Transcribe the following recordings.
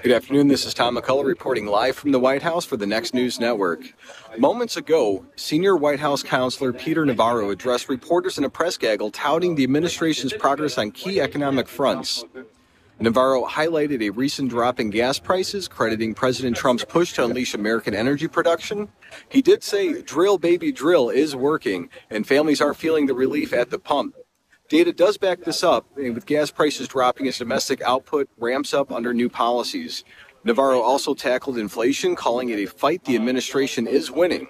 Good afternoon. This is Tom McCullough reporting live from the White House for the Next News Network. Moments ago, senior White House counselor Peter Navarro addressed reporters in a press gaggle touting the administration's progress on key economic fronts. Navarro highlighted a recent drop in gas prices, crediting President Trump's push to unleash American energy production. He did say drill, baby, drill is working, and families are feeling the relief at the pump. Data does back this up, and with gas prices dropping as domestic output ramps up under new policies. Navarro also tackled inflation, calling it a fight the administration is winning.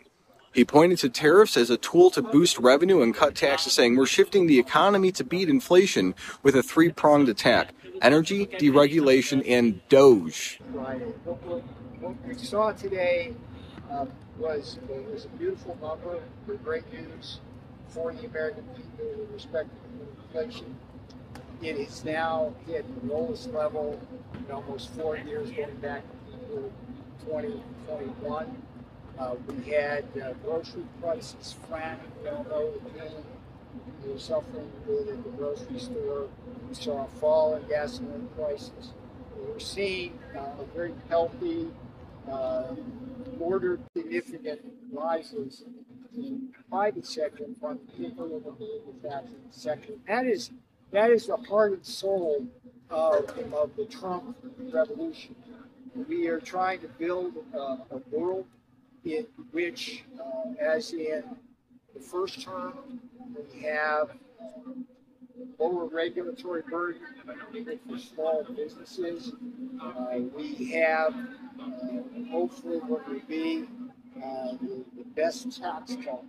He pointed to tariffs as a tool to boost revenue and cut taxes, saying we're shifting the economy to beat inflation with a three-pronged attack: energy, deregulation, and DOGE. What we saw today was a beautiful number with great news for the American people with respect to inflation. It is now hit the lowest level in almost 4 years, going back to 2021. We had grocery prices flat. We all know the pain we were suffering with at the grocery store. We saw a fall in gasoline prices. We're seeing a very healthy, ordered significant rises in the private sector, from particularly in the manufacturing sector. That is the heart and soul of the Trump revolution. We are trying to build a world in which, as in the first term, we have lower regulatory burden for small businesses. We have hopefully what will be the best tax cut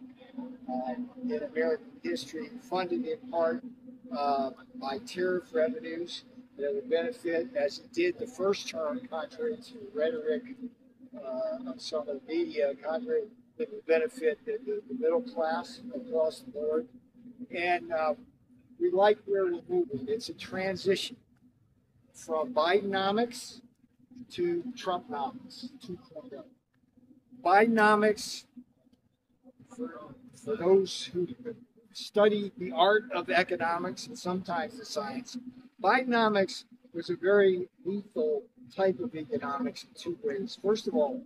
in American history, funded in part by tariff revenues that will benefit, as it did the first term, contrary to the rhetoric of some of the media, contrary that will benefit the middle class across the board. And we like where we're moving. It's a transition from Bidenomics to Trumponomics 2.0. Bidenomics, for those who study the art of economics and sometimes the science, Bidenomics was a very lethal type of economics in two ways. First of all,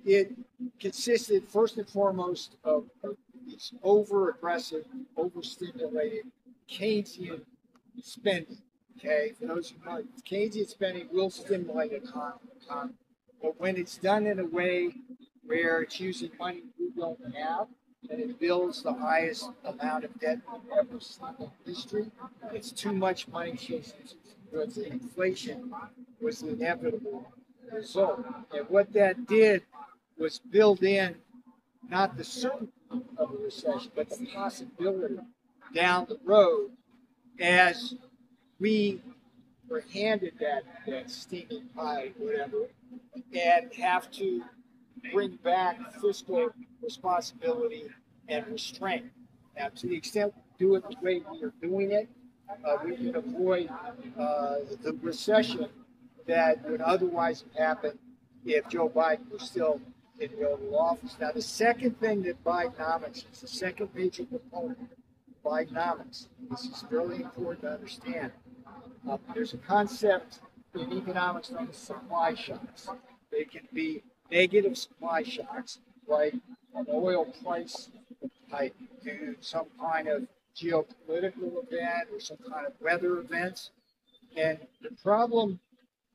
it consisted first and foremost of these over-aggressive, overstimulated Keynesian spending. Okay, for those who know, Keynesian spending will stimulate an economy, but when it's done in a way where it's using money we don't have, and it builds the highest amount of debt we've ever seen in history, it's too much money chasing goods. Inflation was the inevitable result. And what that did was build in not the certainty of a recession, but the possibility down the road as we were handed that steaming pie, whatever, and have to bring back fiscal responsibility and restraint. Now, to the extent we do it the way we are doing it, we can avoid the recession that would otherwise have happened if Joe Biden was still in the Oval Office. Now, the second thing that Bidenomics is, the second major component of Bidenomics, this is really important to understand. There's a concept in economics known as supply shocks. They can be negative supply shocks, like an oil price hike due to some kind of geopolitical event or some kind of weather events. And the problem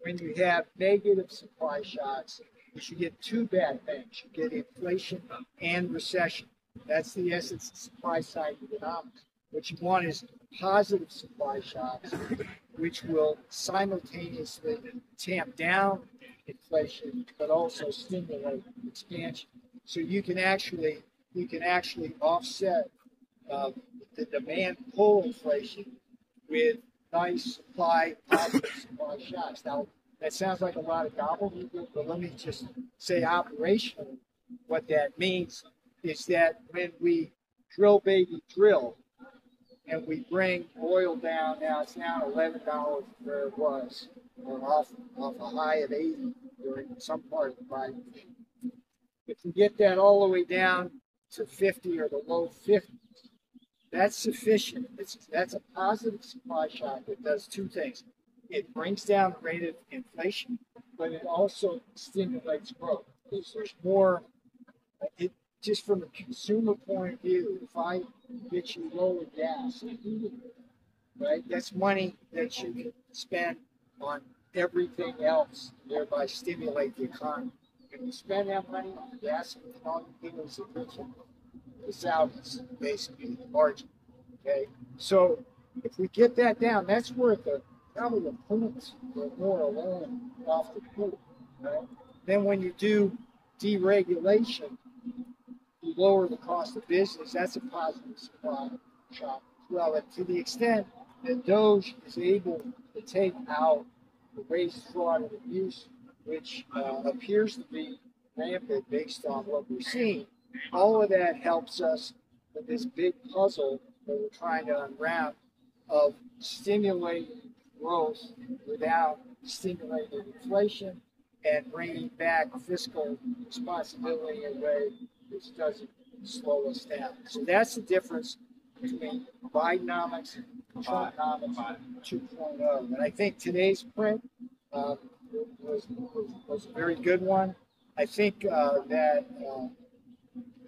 when you have negative supply shocks is you get two bad things. You get inflation and recession. That's the essence of supply side economics. What you want is positive supply shocks, which will simultaneously tamp down inflation, but also stimulate expansion. So you can actually offset the demand pull inflation with nice positive supply shocks. Now, that sounds like a lot of gobbledygook, but let me just say operationally what that means is that when we drill, baby, drill, and we bring oil down, now it's down $11 where it was, or off a high of 80 during some part of the Biden. If we get that all the way down to 50 or the low 50s, that's sufficient. That's a positive supply shock that does two things. it brings down the rate of inflation, but it also stimulates growth. Because there's more, it just from a consumer point of view, if I get you lower gas, right, that's money that you can spend on everything else, thereby stimulate the economy. When you spend that money on gas, all you get is a kitchen. The salaries, basically the margin. Okay, so if we get that down, that's worth probably a point or more alone off the pool. Right? Then when you do deregulation, you lower the cost of business. That's a positive supply shock as well. And to the extent that DOGE is able to take out the waste, fraud, and abuse, which appears to be rampant based on what we're seeing, all of that helps us with this big puzzle that we're trying to unwrap of stimulating growth without stimulating inflation and bringing back fiscal responsibility in a way which doesn't slow us down. So that's the difference between Bidenomics and Trumponomics 2.0. And I think today's print was a very good one. I think that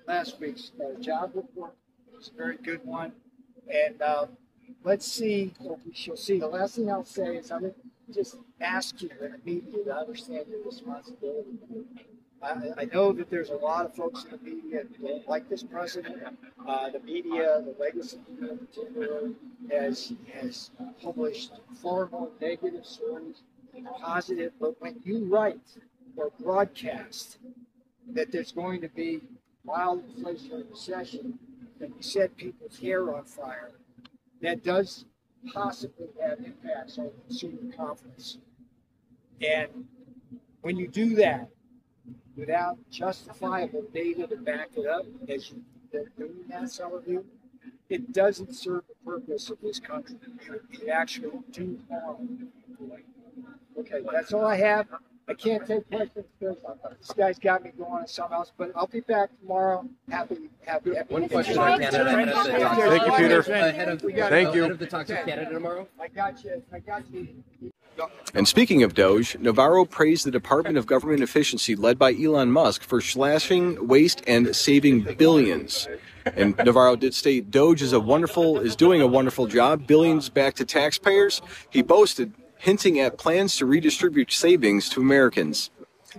last week's job report was a very good one. And let's see what we shall see. The last thing I'll say is I'm going to just ask you in the media to understand your responsibility. I know that there's a lot of folks in the media that don't like this president. The media, the legacy media in particular, has published far more negative stories than positive. But when you write or broadcast that there's going to be mild inflationary recession and you set people's hair on fire, that does possibly have impacts on consumer confidence. And when you do that without justifiable data to back it up, as you're doing that, some of you, it doesn't serve the purpose of this country. It actually do harm. Okay, that's all I have. I can't take questions because this guy's got me going on something else, but I'll be back tomorrow. Happy. One question on Canada ahead of the talks. Thank you, Peter. Thank you. Ahead of the talks with Canada tomorrow. I got you. And speaking of DOGE, Navarro praised the Department of Government Efficiency led by Elon Musk for slashing waste and saving billions. And Navarro did state DOGE is doing a wonderful job, billions back to taxpayers. He boasted, hinting at plans to redistribute savings to Americans.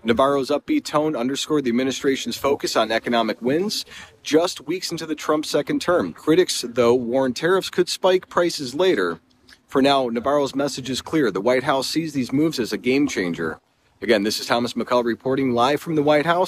Navarro's upbeat tone underscored the administration's focus on economic wins just weeks into the Trump second term. Critics, though, warned tariffs could spike prices later. For now, Navarro's message is clear. The White House sees these moves as a game changer. Again, this is Thomas McCullough reporting live from the White House.